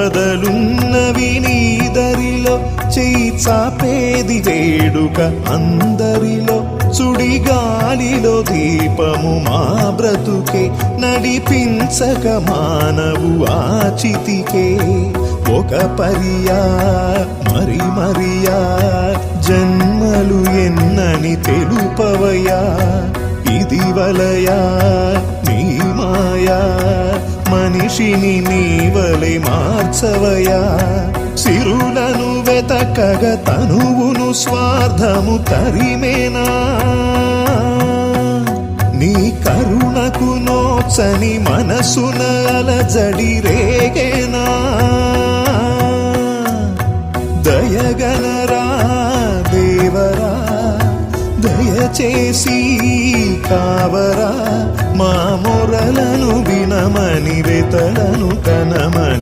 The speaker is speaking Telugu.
సంపదలున్నవి నీదరిలో చేయి చాపేది వేడుక అందరిలో సుడిగాలిలో దీపము మా బ్రతుకే నడిపించక మానవు ఆచితికే ఒక మరియా మరి మరియా జన్మలు ఎన్నని తెలుపవయా ఇది వలయా నీ మాయా మనిషిని నీవలే మార్చవయా సిరులను వెతకగ తనువును స్వార్థము తరిమేనా నీ కరుణకు నోచని మనసున అలజడి రేగేనా దయగనరా దేవరా దయచేసి కావరా మా మొరలను వినమని వెతలను కనమని